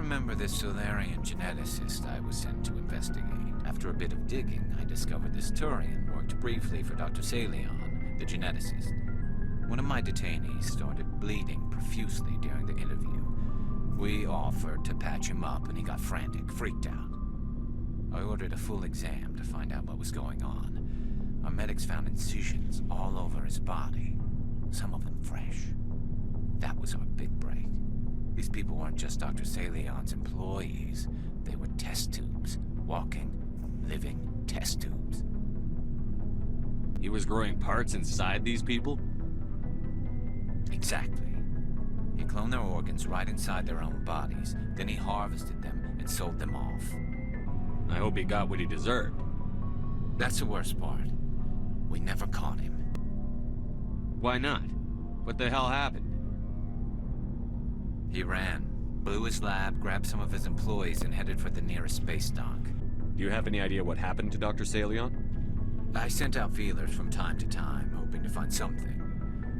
remember this Solarian geneticist I was sent to investigate? After a bit of digging, I discovered this Turian worked briefly for Dr. Salion, the geneticist. One of my detainees started bleeding profusely during the interview. We offered to patch him up, and he got frantic, freaked out. I ordered a full exam to find out what was going on. Our medics found incisions all over his body, some of them fresh. That was our big break. These people weren't just Dr. Salion's employees. They were test tubes. Walking, living test tubes. He was growing parts inside these people? Exactly. He cloned their organs right inside their own bodies. Then he harvested them and sold them off. I hope he got what he deserved. That's the worst part. We never caught him. Why not? What the hell happened? He ran, blew his lab, grabbed some of his employees, and headed for the nearest space dock. Do you have any idea what happened to Dr. Salion? I sent out feelers from time to time, hoping to find something.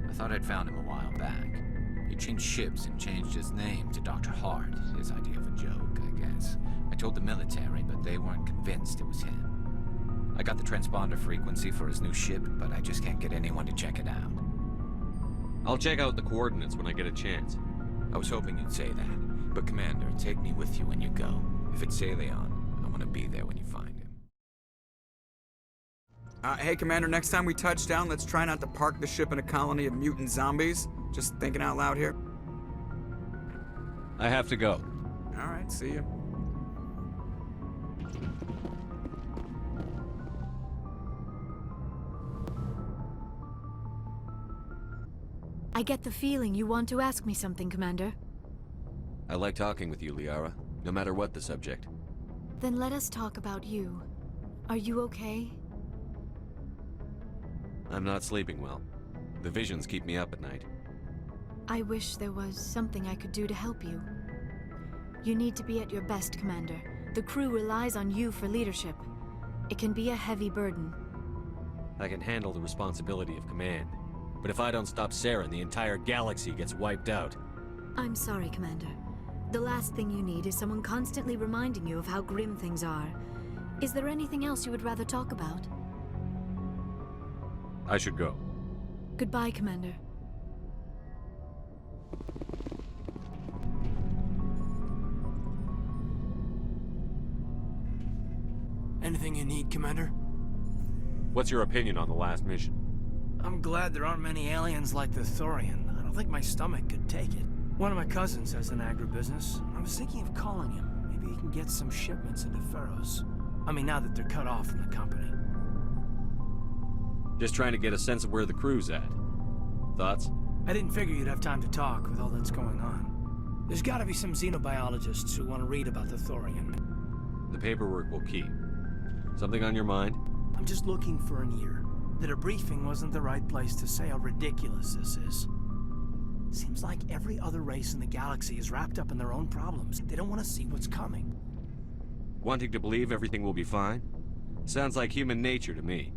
I thought I'd found him a while back. He changed ships and changed his name to Dr. Hart, his idea of a joke, I guess. I told the military, but they weren't convinced it was him. I got the transponder frequency for his new ship, but I just can't get anyone to check it out. I'll check out the coordinates when I get a chance. I was hoping you'd say that, but Commander, take me with you when you go. If it's Salion, I want to be there when you find him. Hey, Commander, next time we touch down, let's try not to park the ship in a colony of mutant zombies. Just thinking out loud here. I have to go. All right, see ya. I get the feeling you want to ask me something, Commander. I like talking with you, Liara, no matter what the subject. Then let us talk about you. Are you okay? I'm not sleeping well. The visions keep me up at night. I wish there was something I could do to help you. You need to be at your best, Commander. The crew relies on you for leadership. It can be a heavy burden. I can handle the responsibility of command. But if I don't stop Saren, the entire galaxy gets wiped out. I'm sorry, Commander. The last thing you need is someone constantly reminding you of how grim things are. Is there anything else you would rather talk about? I should go. Goodbye, Commander. Anything you need, Commander? What's your opinion on the last mission? I'm glad there aren't many aliens like the Thorian. I don't think my stomach could take it. One of my cousins has an agribusiness. I was thinking of calling him. Maybe he can get some shipments into Pharaohs. I mean, now that they're cut off from the company. Just trying to get a sense of where the crew's at. Thoughts? I didn't figure you'd have time to talk with all that's going on. There's gotta be some xenobiologists who want to read about the Thorian. The paperwork will keep. Something on your mind? I'm just looking for an ear. The debriefing wasn't the right place to say how ridiculous this is. Seems like every other race in the galaxy is wrapped up in their own problems. They don't want to see what's coming. Wanting to believe everything will be fine? Sounds like human nature to me.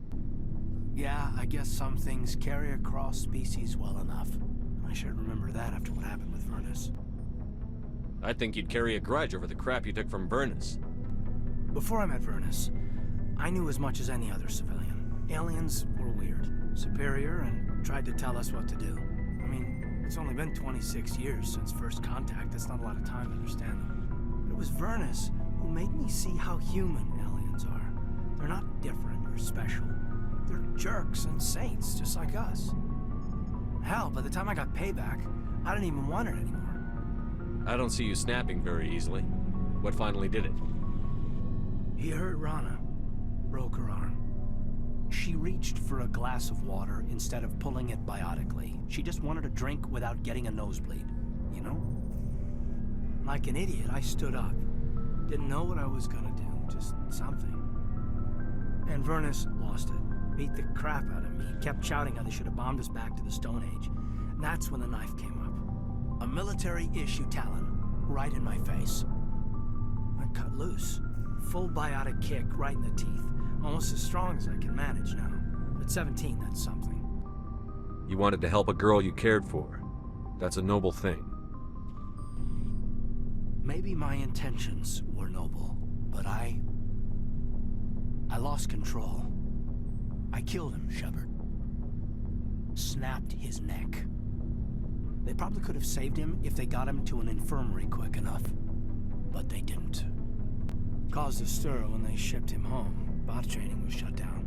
Yeah, I guess some things carry across species well enough. I should remember that after what happened with Vernus. I think you'd carry a grudge over the crap you took from Vernus. Before I met Vernus, I knew as much as any other civilian. Aliens were weird, superior, and tried to tell us what to do. I mean, it's only been 26 years since first contact. That's not a lot of time to understand them. But it was Vernus who made me see how human aliens are. They're not different or special. They're jerks and saints, just like us. Hell, by the time I got payback, I didn't even want it anymore. I don't see you snapping very easily. What finally did it? He hurt Rana. Broke her arm. She reached for a glass of water instead of pulling it biotically. She just wanted a drink without getting a nosebleed, you know? Like an idiot, I stood up. Didn't know what I was gonna do, just something. And Vernus lost it. Beat the crap out of me. Kept shouting how they should have bombed us back to the Stone Age. And that's when the knife came up. A military-issue talon, right in my face. I cut loose. Full biotic kick right in the teeth. Almost as strong as I can manage now. At 17, that's something. You wanted to help a girl you cared for. That's a noble thing. Maybe my intentions were noble, but I lost control. I killed him, Shepard. Snapped his neck. They probably could have saved him if they got him to an infirmary quick enough. But they didn't. Caused a stir when they shipped him home. Bot training was shut down.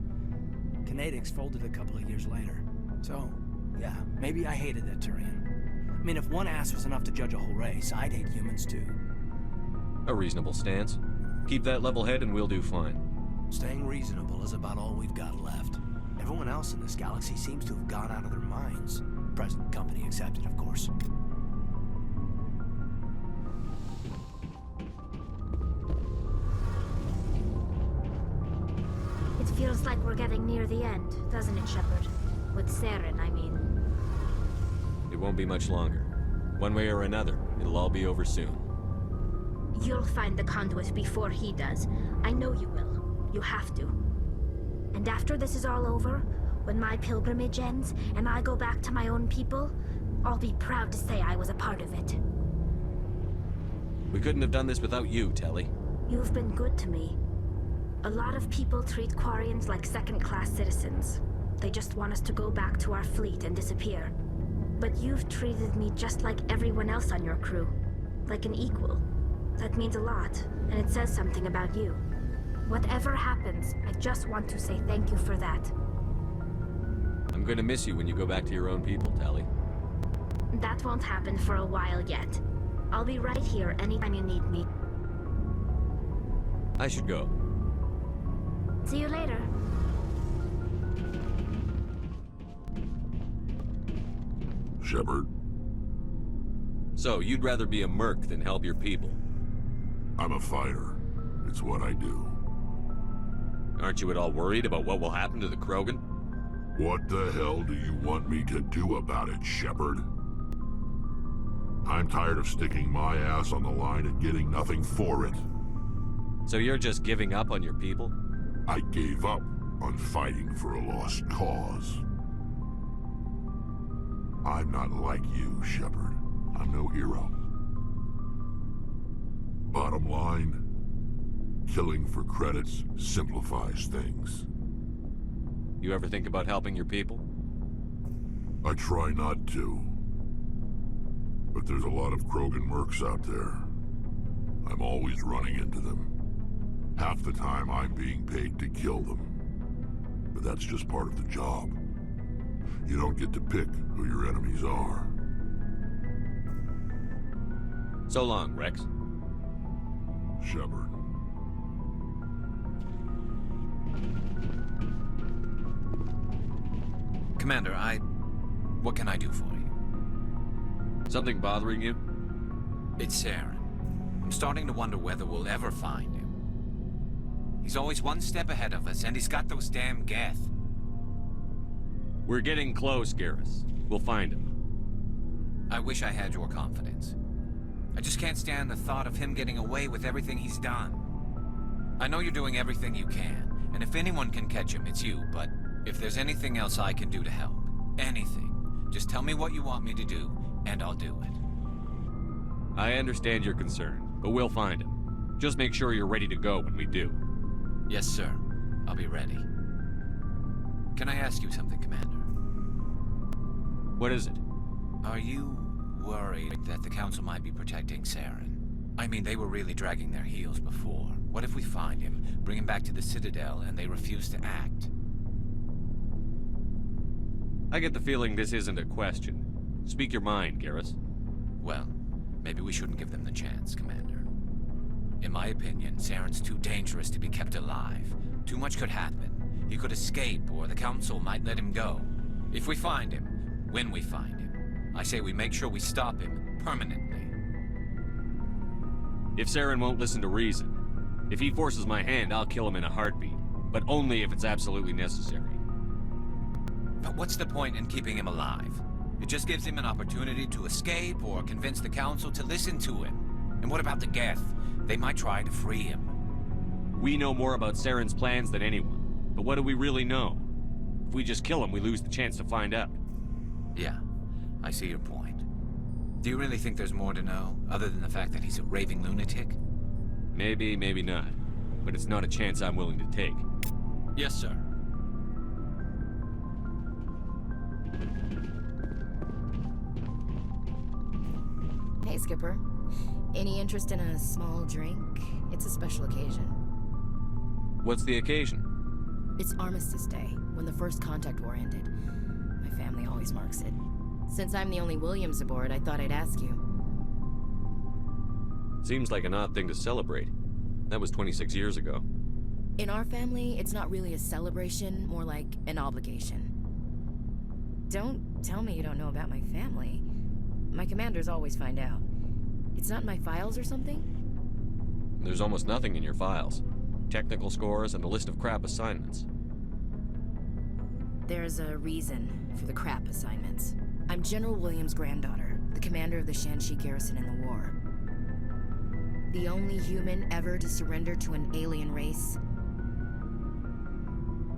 Kinetics folded a couple of years later. So, yeah, maybe I hated that Turian. I mean, if one ass was enough to judge a whole race, I'd hate humans too. A reasonable stance. Keep that level head and we'll do fine. Staying reasonable is about all we've got left. Everyone else in this galaxy seems to have gone out of their minds. Present company accepted, of course. It feels like we're getting near the end, doesn't it, Shepard? With Saren, I mean. It won't be much longer. One way or another, it'll all be over soon. You'll find the conduit before he does. I know you will. You have to. And after this is all over, when my pilgrimage ends and I go back to my own people, I'll be proud to say I was a part of it. We couldn't have done this without you, Telly. You've been good to me. A lot of people treat Quarians like second-class citizens. They just want us to go back to our fleet and disappear. But you've treated me just like everyone else on your crew. Like an equal. That means a lot, and it says something about you. Whatever happens, I just want to say thank you for that. I'm gonna miss you when you go back to your own people, Telly. That won't happen for a while yet. I'll be right here anytime you need me. I should go. See you later. Shepard, So, you'd rather be a merc than help your people? I'm a fighter. It's what I do. Aren't you at all worried about what will happen to the Krogan? What the hell do you want me to do about it, Shepard? I'm tired of sticking my ass on the line and getting nothing for it. So you're just giving up on your people? I gave up on fighting for a lost cause. I'm not like you, Shepard. I'm no hero. Bottom line, killing for credits simplifies things. You ever think about helping your people? I try not to. But there's a lot of Krogan mercs out there. I'm always running into them. Half the time I'm being paid to kill them. But that's just part of the job. You don't get to pick who your enemies are. So long, Rex. Shepard. Commander, what can I do for you? Something bothering you? It's Saren. I'm starting to wonder whether we'll ever find him. He's always one step ahead of us, and he's got those damn Geth. We're getting close, Garrus. We'll find him. I wish I had your confidence. I just can't stand the thought of him getting away with everything he's done. I know you're doing everything you can, and if anyone can catch him, it's you, but if there's anything else I can do to help, anything, just tell me what you want me to do, and I'll do it. I understand your concern, but we'll find him. Just make sure you're ready to go when we do. Yes, sir. I'll be ready. Can I ask you something, Commander? What is it? Are you worried that the Council might be protecting Saren? I mean, they were really dragging their heels before. What if we find him, bring him back to the Citadel, and they refuse to act? I get the feeling this isn't a question. Speak your mind, Garrus. Well, maybe we shouldn't give them the chance, Commander. In my opinion, Saren's too dangerous to be kept alive. Too much could happen. He could escape, or the Council might let him go. If we find him, when we find him, I say we make sure we stop him permanently. If Saren won't listen to reason, if he forces my hand, I'll kill him in a heartbeat. But only if it's absolutely necessary. But what's the point in keeping him alive? It just gives him an opportunity to escape or convince the Council to listen to him. And what about the Geth? They might try to free him. We know more about Saren's plans than anyone. But what do we really know? If we just kill him, we lose the chance to find out. Yeah, I see your point. Do you really think there's more to know, other than the fact that he's a raving lunatic? Maybe, maybe not. But it's not a chance I'm willing to take. Yes, sir. Hey, Skipper. Any interest in a small drink? It's a special occasion. What's the occasion? It's Armistice Day, when the First Contact War ended. My family always marks it. Since I'm the only Williams aboard, I thought I'd ask you. Seems like an odd thing to celebrate. That was 26 years ago. In our family, it's not really a celebration, more like an obligation. Don't tell me you don't know about my family. My commanders always find out. It's not in my files or something? There's almost nothing in your files. Technical scores and a list of crap assignments. There's a reason for the crap assignments. I'm General Williams' granddaughter, the commander of the Shanxi garrison in the war. The only human ever to surrender to an alien race.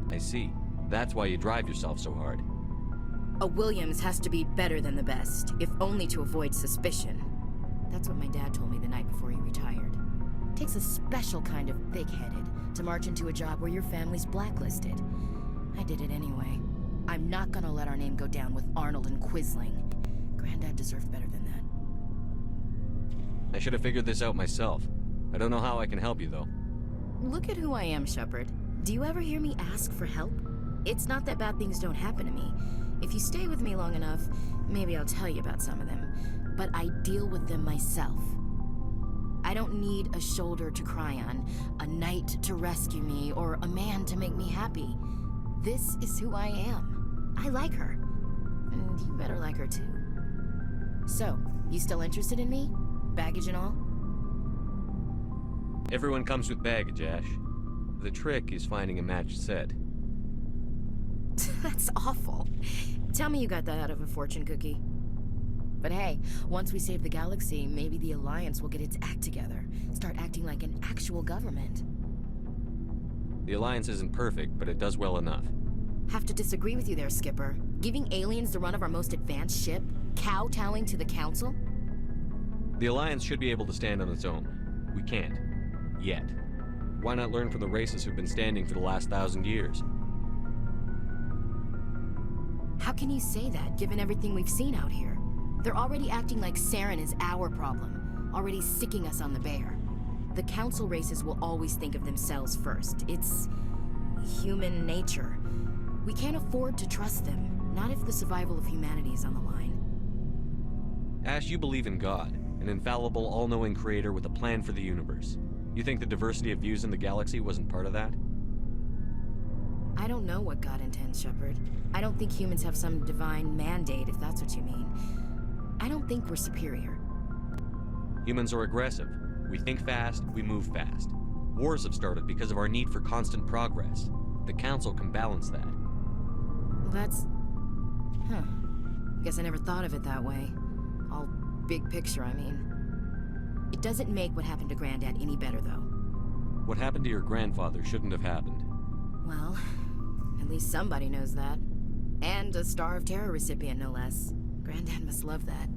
I see. That's why you drive yourself so hard. A Williams has to be better than the best, if only to avoid suspicion. That's what my dad told me the night before he retired. Takes a special kind of thick-headed to march into a job where your family's blacklisted. I did it anyway. I'm not gonna let our name go down with Arnold and Quisling. Granddad deserved better than that. I should have figured this out myself. I don't know how I can help you, though. Look at who I am, Shepard. Do you ever hear me ask for help? It's not that bad things don't happen to me. If you stay with me long enough, maybe I'll tell you about some of them. But I deal with them myself. I don't need a shoulder to cry on, a knight to rescue me, or a man to make me happy. This is who I am. I like her. And you better like her too. So, you still interested in me? Baggage and all? Everyone comes with baggage, Ash. The trick is finding a matched set. That's awful. Tell me you got that out of a fortune cookie. But hey, once we save the galaxy, maybe the Alliance will get its act together. Start acting like an actual government. The Alliance isn't perfect, but it does well enough. Have to disagree with you there, Skipper. Giving aliens the run of our most advanced ship? Kowtowing to the Council? The Alliance should be able to stand on its own. We can't. Yet. Why not learn from the races who've been standing for the last 1,000 years? How can you say that, given everything we've seen out here? They're already acting like Saren is our problem, already sicking us on the bear. The Council races will always think of themselves first. It's human nature. We can't afford to trust them, not if the survival of humanity is on the line. Ash, you believe in God, an infallible, all-knowing creator with a plan for the universe. You think the diversity of views in the galaxy wasn't part of that? I don't know what God intends, Shepard. I don't think humans have some divine mandate, if that's what you mean. I don't think we're superior. Humans are aggressive. We think fast, we move fast. Wars have started because of our need for constant progress. The Council can balance that. Well, that's... Huh. Guess I never thought of it that way. All big picture, I mean. It doesn't make what happened to Granddad any better, though. What happened to your grandfather shouldn't have happened. Well, at least somebody knows that. And a Star of Terror recipient, no less. Granddad must love that.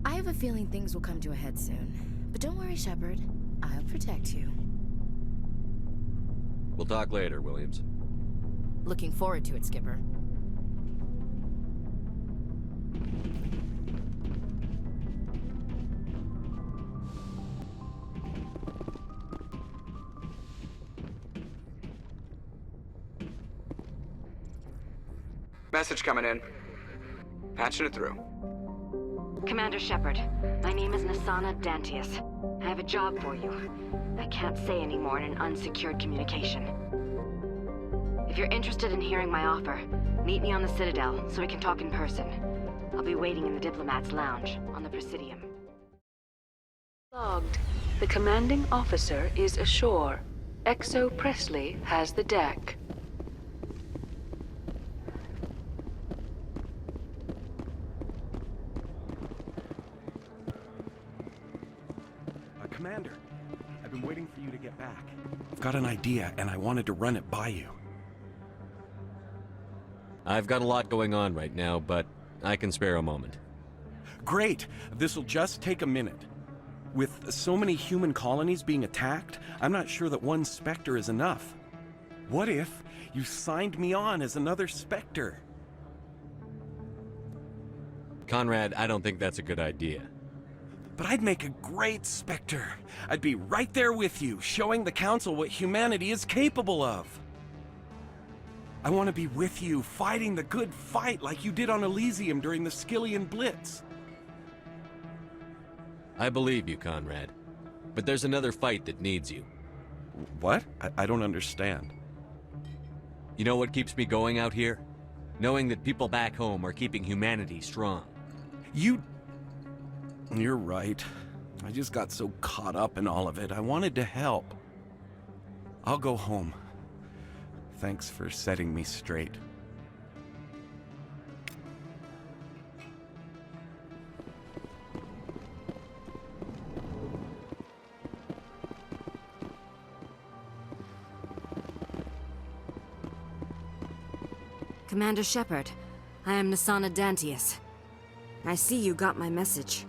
I have a feeling things will come to a head soon. But don't worry, Shepard. I'll protect you. We'll talk later, Williams. Looking forward to it, Skipper. Message coming in. Patching it through. Commander Shepard, my name is Nasana Dantius. I have a job for you. I can't say any more in an unsecured communication. If you're interested in hearing my offer, meet me on the Citadel so we can talk in person. I'll be waiting in the Diplomat's lounge on the Presidium. Logged. The commanding officer is ashore. Exo Presley has the deck. Commander, I've been waiting for you to get back. I've got an idea, and I wanted to run it by you. I've got a lot going on right now, but I can spare a moment. Great. This'll just take a minute. With so many human colonies being attacked, I'm not sure that one Spectre is enough. What if you signed me on as another Spectre? Conrad, I don't think that's a good idea. But I'd make a great Spectre. I'd be right there with you, showing the Council what humanity is capable of. I want to be with you, fighting the good fight like you did on Elysium during the Skillian Blitz. I believe you, Conrad. But there's another fight that needs you. What? I don't understand. You know what keeps me going out here? Knowing that people back home are keeping humanity strong. You're right. I just got so caught up in all of it. I wanted to help. I'll go home. Thanks for setting me straight. Commander Shepard, I am Nasana Dantius. I see you got my message.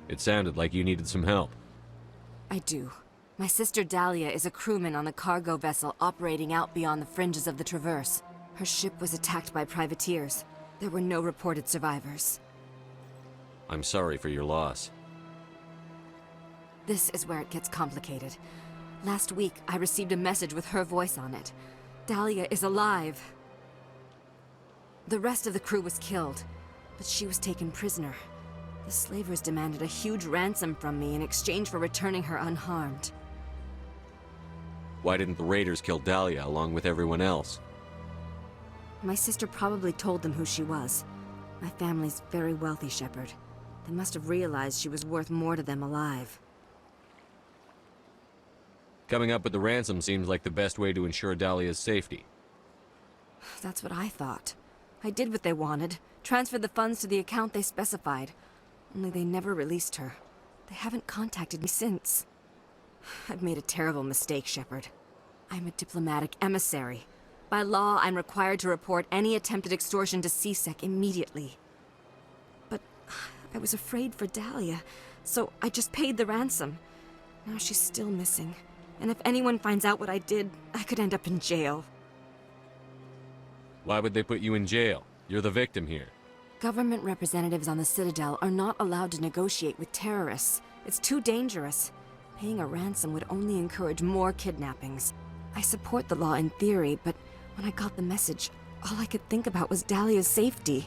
It sounded like you needed some help. I do. My sister Dahlia is a crewman on the cargo vessel operating out beyond the fringes of the Traverse. Her ship was attacked by privateers. There were no reported survivors. I'm sorry for your loss. This is where it gets complicated. Last week, I received a message with her voice on it. Dahlia is alive. The rest of the crew was killed, but she was taken prisoner. The slavers demanded a huge ransom from me in exchange for returning her unharmed. Why didn't the raiders kill Dahlia along with everyone else? My sister probably told them who she was. My family's very wealthy, Shepard. They must have realized she was worth more to them alive. Coming up with the ransom seems like the best way to ensure Dahlia's safety. That's what I thought. I did what they wanted, transferred the funds to the account they specified. Only they never released her. They haven't contacted me since. I've made a terrible mistake, Shepard. I'm a diplomatic emissary. By law, I'm required to report any attempted extortion to CSEC immediately. But I was afraid for Dahlia, so I just paid the ransom. Now she's still missing. And if anyone finds out what I did, I could end up in jail. Why would they put you in jail? You're the victim here. Government representatives on the Citadel are not allowed to negotiate with terrorists. It's too dangerous. Paying a ransom would only encourage more kidnappings. I support the law in theory, but when I got the message, all I could think about was Dahlia's safety.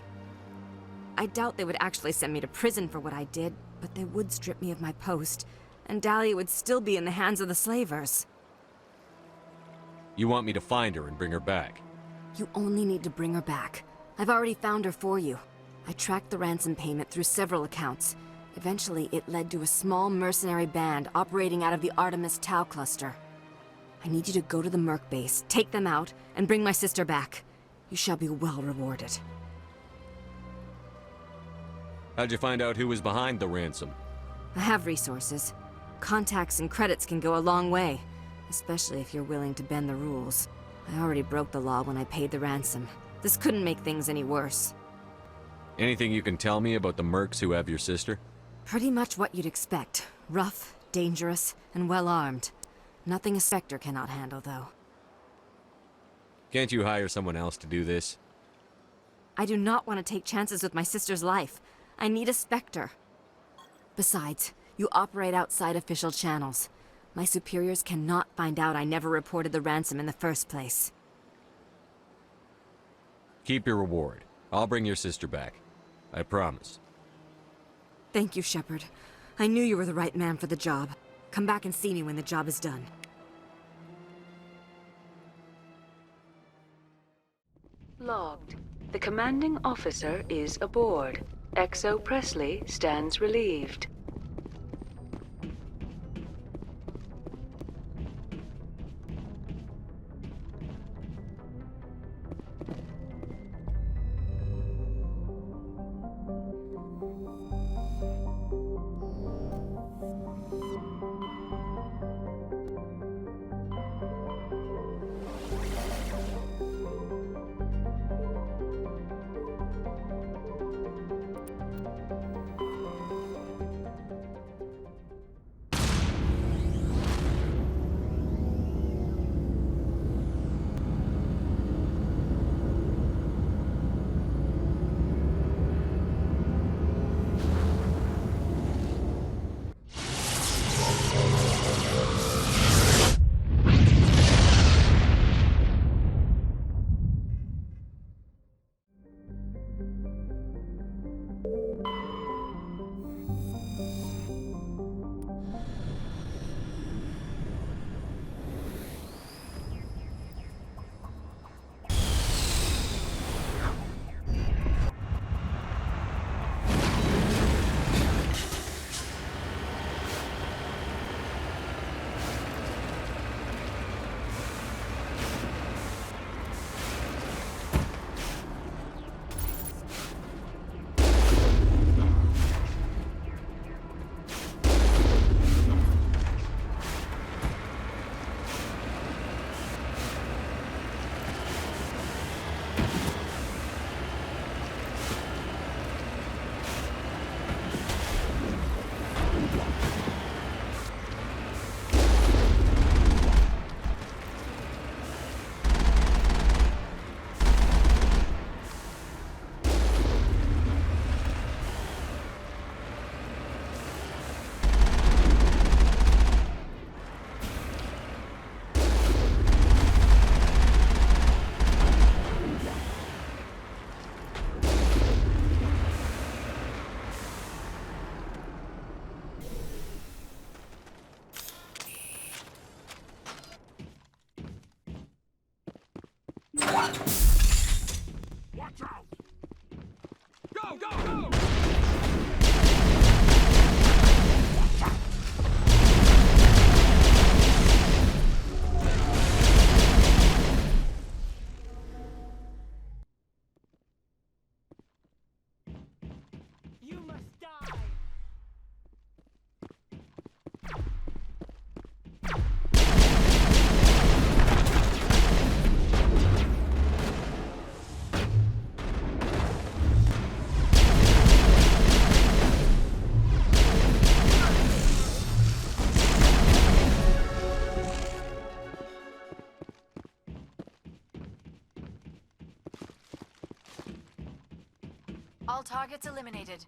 I doubt they would actually send me to prison for what I did, but they would strip me of my post, and Dahlia would still be in the hands of the slavers. You want me to find her and bring her back? You only need to bring her back. I've already found her for you. I tracked the ransom payment through several accounts. Eventually, it led to a small mercenary band operating out of the Artemis Tau cluster. I need you to go to the Merc base, take them out, and bring my sister back. You shall be well rewarded. How'd you find out who was behind the ransom? I have resources. Contacts and credits can go a long way, especially if you're willing to bend the rules. I already broke the law when I paid the ransom. This couldn't make things any worse. Anything you can tell me about the mercs who have your sister? Pretty much what you'd expect. Rough, dangerous, and well-armed. Nothing a Spectre cannot handle, though. Can't you hire someone else to do this? I do not want to take chances with my sister's life. I need a Spectre. Besides, you operate outside official channels. My superiors cannot find out I never reported the ransom in the first place. Keep your reward. I'll bring your sister back. I promise. Thank you, Shepard. I knew you were the right man for the job. Come back and see me when the job is done. Logged. The commanding officer is aboard. XO Presley stands relieved. Watch out! Go, go, go! You must die! All targets eliminated.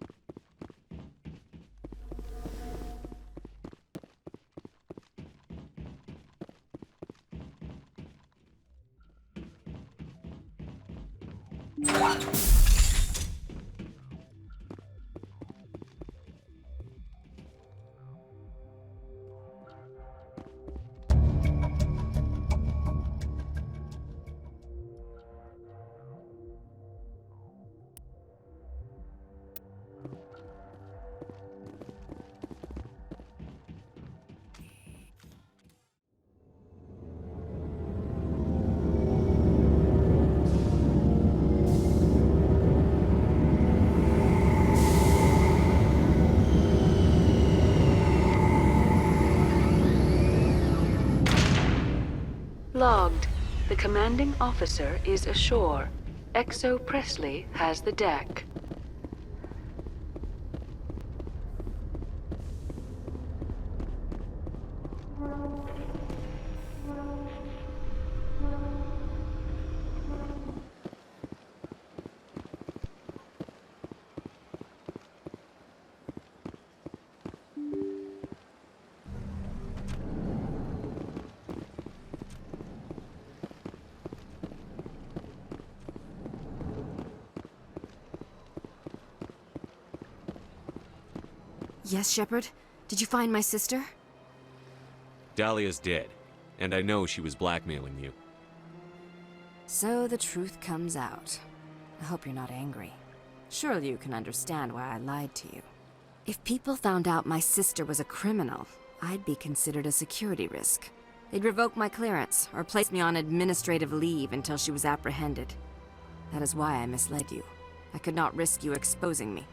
Logged. The commanding officer is ashore. Exo Presley has the deck. Yes, Shepard? Did you find my sister? Dahlia's dead, and I know she was blackmailing you. So the truth comes out. I hope you're not angry. Surely you can understand why I lied to you. If people found out my sister was a criminal, I'd be considered a security risk. They'd revoke my clearance, or place me on administrative leave until she was apprehended. That is why I misled you. I could not risk you exposing me.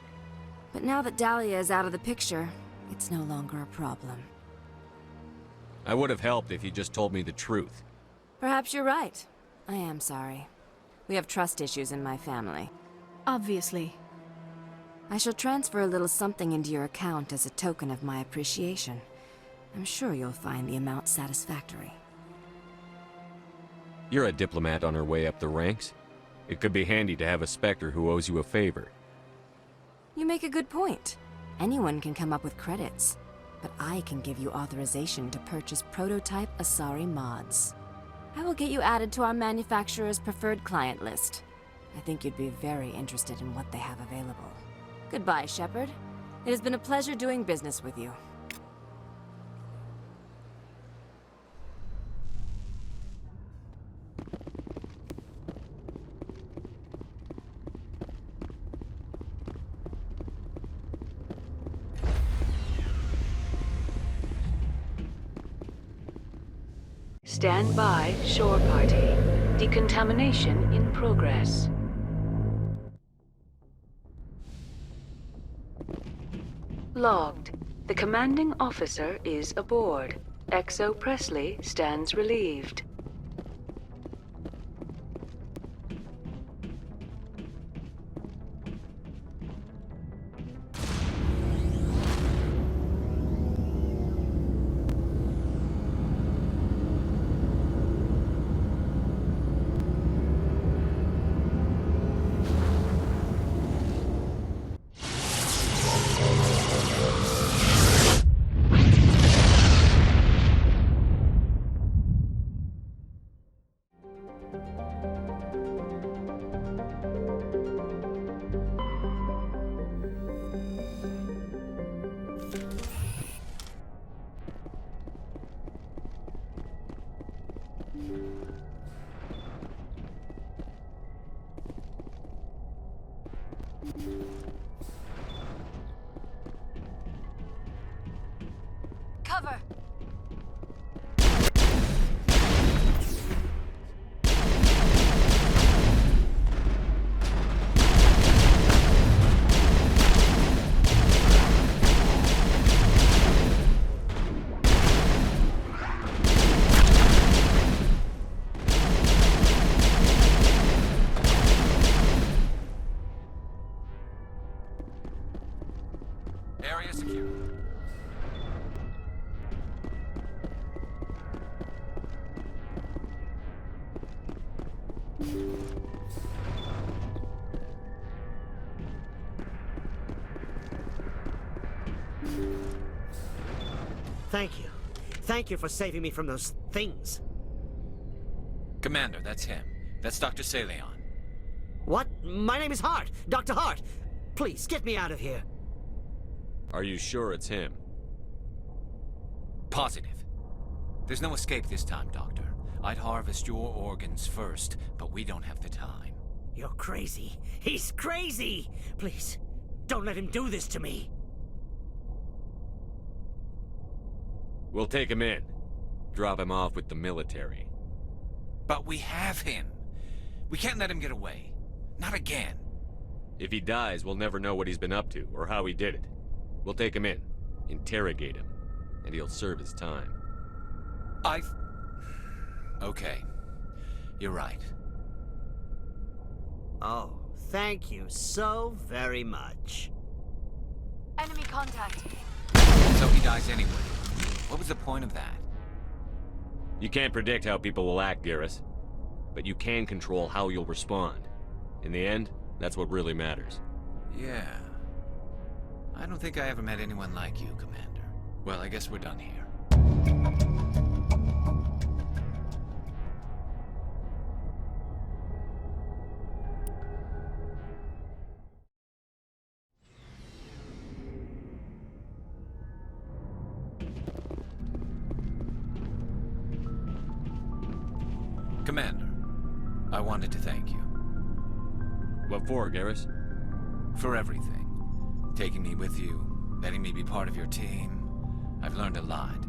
But now that Dahlia is out of the picture, it's no longer a problem. I would have helped if you just told me the truth. Perhaps you're right. I am sorry. We have trust issues in my family. Obviously. I shall transfer a little something into your account as a token of my appreciation. I'm sure you'll find the amount satisfactory. You're a diplomat on her way up the ranks. It could be handy to have a Spectre who owes you a favor. You make a good point. Anyone can come up with credits, but I can give you authorization to purchase prototype Asari mods. I will get you added to our manufacturer's preferred client list. I think you'd be very interested in what they have available. Goodbye, Shepard. It has been a pleasure doing business with you. Stand by, shore party. Decontamination in progress. Logged. The commanding officer is aboard. Exo Presley stands relieved. Cover! Area secure. Thank you. Thank you for saving me from those things. Commander, that's him. That's Dr. Saleon. What? My name is Hart. Dr. Hart. Please, get me out of here. Are you sure it's him? Positive. There's no escape this time, Doctor. I'd harvest your organs first, but we don't have the time. You're crazy. He's crazy! Please, don't let him do this to me. We'll take him in. Drop him off with the military. But we have him. We can't let him get away. Not again. If he dies, we'll never know what he's been up to, or how he did it. We'll take him in, interrogate him, and he'll serve his time. Okay. You're right. Oh, thank you so very much. Enemy contact. So he dies anyway. What was the point of that? You can't predict how people will act, Garrus. But you can control how you'll respond. In the end, that's what really matters. Yeah. I don't think I ever met anyone like you, Commander. Well, I guess we're done here. Commander, I wanted to thank you. What for, Garrus? For everything. Taking me with you, letting me be part of your team. I've learned a lot.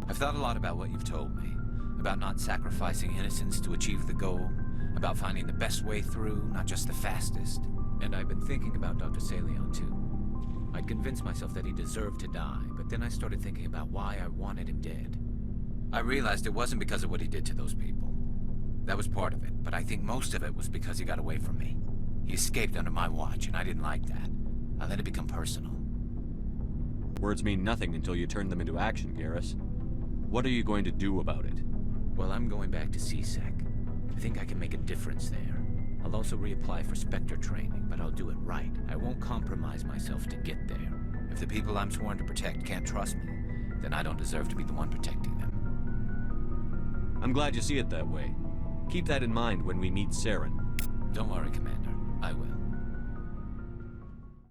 I've thought a lot about what you've told me. About not sacrificing innocence to achieve the goal. About finding the best way through, not just the fastest. And I've been thinking about Dr. Saleon, too. I'd convinced myself that he deserved to die, but then I started thinking about why I wanted him dead. I realized it wasn't because of what he did to those people. That was part of it, but I think most of it was because he got away from me. He escaped under my watch, and I didn't like that. I let it become personal. Words mean nothing until you turn them into action, Garrus. What are you going to do about it? Well, I'm going back to CSEC. I think I can make a difference there. I'll also reapply for Spectre training, but I'll do it right. I won't compromise myself to get there. If the people I'm sworn to protect can't trust me, then I don't deserve to be the one protecting them. I'm glad you see it that way. Keep that in mind when we meet Saren. Don't worry, Commander. I will.